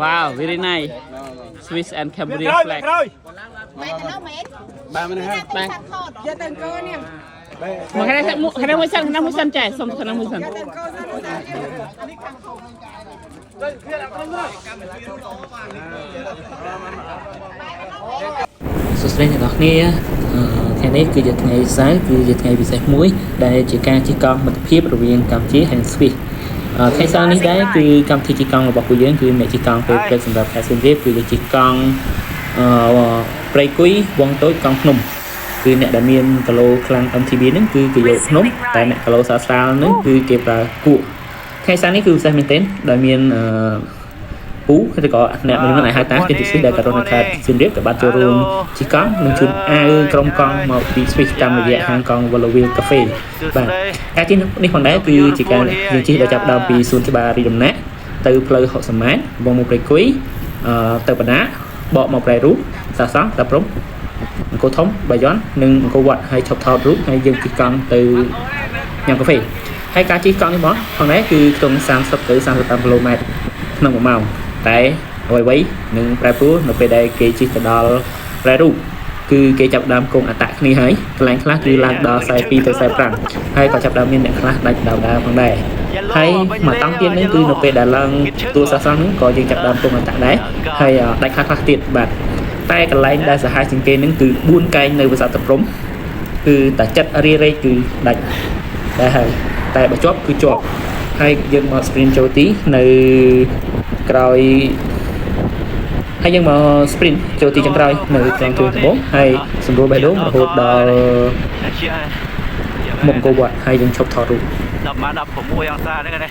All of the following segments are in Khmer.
Wow, very nice. Swiss and Cambodian flag. Ba mươi hai. Giờ từng cơ nè. Mà cái này mới sân trẻ, xong cái này mới sân. សួស្តីអ្នកនរគ្នាថ្ងៃនេះគឺជាថ្ងៃសៅរ៍គឺជាថ្ងៃពិសេសមួយដែលជាការជិះកង់មិត្តភាពរវាងកម្ពុជាហើយស្វីសថ្ងៃសៅរ៍នេះដែរគឺកម្មវិធីជិះកង់របស់ពួកយើងគឺអ្នកជិះកង់ពេលព្រឹកសម្រាប់ខេត្តសៀមរាបគឺជិះកង់ព្រៃគុយវងតូចកង់ភ្នំគឺអ្នកដែលមានគីឡូខ្លាំង MTB ហ្នឹងគឺគេយកភ្នំតែអ្នកគីឡូស្រាលៗហ្នឹងគឺគេប្រើគួរថ្ងៃសៅរ៍នេះគឺពិសេសមែនទែនដោយមានពូហើយក៏អ្នកមួយហ្នឹងហៅតាគេទីស្វីសដែលក៏រស់នៅខេត្តសៀមរាបក៏បានចូលរួមជិះកង់និងជូនអាវក្រុមកង់មកពីស្វីសតាមរយៈហាងកង់ Wallowville Cafe បាទការជិះនេះផងដែរគឺជាការយើងជិះដល់ចាប់ដើមពីសួនច្បាររីដំណាក់ទៅផ្លូវ60ម៉ែត្រវងមកព្រៃគុយទៅបណ្ណាបកមកប្រែរូបសាសង់តាព្រំអង្គរធំបាយ័ននិងអង្គរវត្តហើយឈប់ថតរូបហើយយើងជិះកង់ទៅញ៉ាំកាហ្វេហើយការជិះកង់នេះផងដែរគឺខ្ទង់30ទៅ35គីឡូម៉ែត្រក្នុង1ម៉ោងតែអ្វីៗនឹងប្រែប្រួលនៅពេលដែលគេជិះទៅដល់ប្រែរូបគឺគេចាប់ដើមគង់អត្តគ្នាហើយកន្លែងខ្លះគឺឡើងដល់42ទៅ45ហើយក៏ចាប់ដើមមានអ្នកខ្លះដាច់ដើមផងដែរហើយមកតាំងទៀតនេះគឺនៅពេលដែលឡើងទួលសាសន៍ហ្នឹងក៏យើងចាប់ដើមគង់អត្តដែរហើយដាច់ខ្លះទៀតបាទតែកន្លែងដែលសាហាវជាងគេហ្នឹងគឺ4កែងនៅប្រាសាទតាព្រំគឺតែចិត្តរីរែកគឺដាច់ដែរហើយតែបើជាប់គឺជាប់ហើយយើងមក sprint ចូលទីនៅក្រោយហើយយើងមក sprint ចូលទីចុងក្រោយនៅក្នុងទ្វារដំបូងហើយសម្រួលបេះដូងរហូតដល់មុខអង្គរវត្តហើយយើងឈប់ថតរូប10ម៉ោង16អង្សាហ្នឹងណា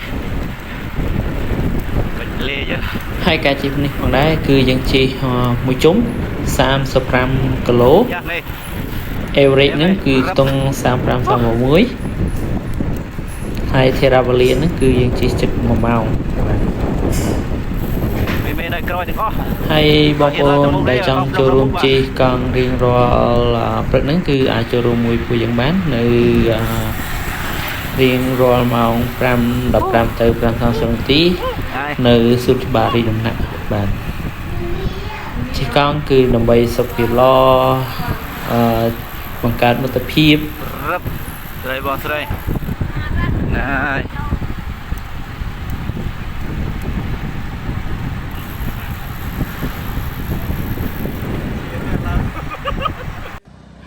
មិនលេចហើយការជិះនេះផងដែរគឺយើងជិះមួយជុំ35គីឡូ average ហ្នឹងគឺខ្ទង់35 ហើយ Theravali ហ្នឹងគឺយើងជិះជិត1ម៉ោងបាទមាននៅក្រោយទាំងអស់ហើយបងប្អូនដែលចង់ចូលរួមជិះកង់រៀងរាល់ព្រឹកហ្នឹងគឺអាចចូលរួមមួយពួកយើងបាននៅរៀងរាល់ម៉ោង5:15ទៅ5:30នាទីនៅសួនច្បាររីដំណាក់បាទជិះកង់គឺដើម្បីសុខភាពល្អបង្កើតមិត្តភាពរឹបស្រីបងស្រីណាហើយ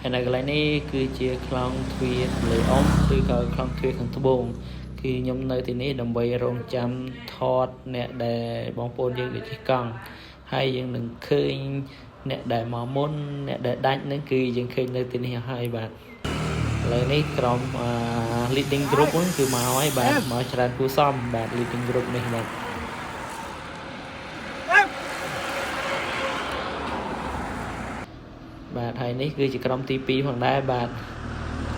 ហើយនៅកន្លែងនេះគឺជាខ្លងទ្វារលើអមឬក៏ខ្លងទ្វារខាងត្បូងគឺខ្ញុំនៅទីនេះដើម្បីរងចាំថតអ្នកដែលបងប្អូនយើងដែលជិះកង់ហើយយើងនឹងឃើញអ្នកដែលមកមុនអ្នកដែលដាច់នឹងគឺយើងឃើញនៅទីនេះហើយបាទឥឡូវនេះក្រុមleading group ហ្នឹងគឺមកហើយបាទមកច្រើនគូសំបាទ leading group នេះបាទហើយនេះគឺជាក្រុមទី2ផងដែរបាទ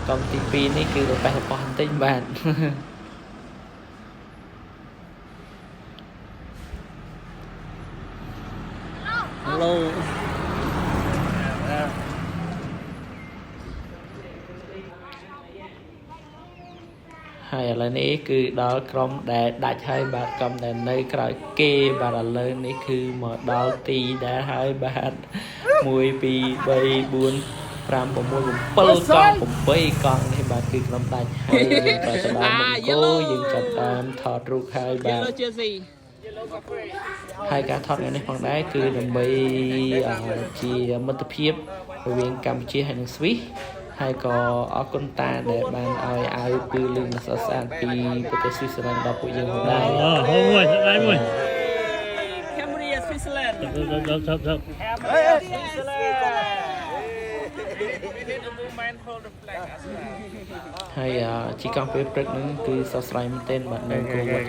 ក្រុមទី2នេះគឺរប៉េះរប៉ោះបន្តិចបាទHelloហើយឥឡូវនេះគឺដល់ក្រុមដែលដាច់ហើយបាទក្រុមដែលនៅក្រោយគេបាទឥឡូវនេះគឺមកដល់ទីដែលហើយបាទ1 2 3 4 5 6 7 កង់8កង់នេះបាទគឺក្រុមដាច់ហើយយើងក៏ទៅដល់មុខគោយើងចាប់តាមថតរូបហើយបាទហើយការថតនេះផងដែរគឺដើម្បីជាមិត្តភាពរវាងកម្ពុជាហើយនិងស្វីសហើយក៏អរគុណតាដែលបានឲ្យអាវគឺលឿនស្អាតពីប្រទេសស្វីសឡែនដល់ពួកយើងផងដែរហូមួយស្អាតមួយ Cambodia Switzerland ទៅហើយជីកង់ពេលព្រឹកហ្នឹងគឺសោកស្ដាយមែនទែនបាទនៅគួរវត្ត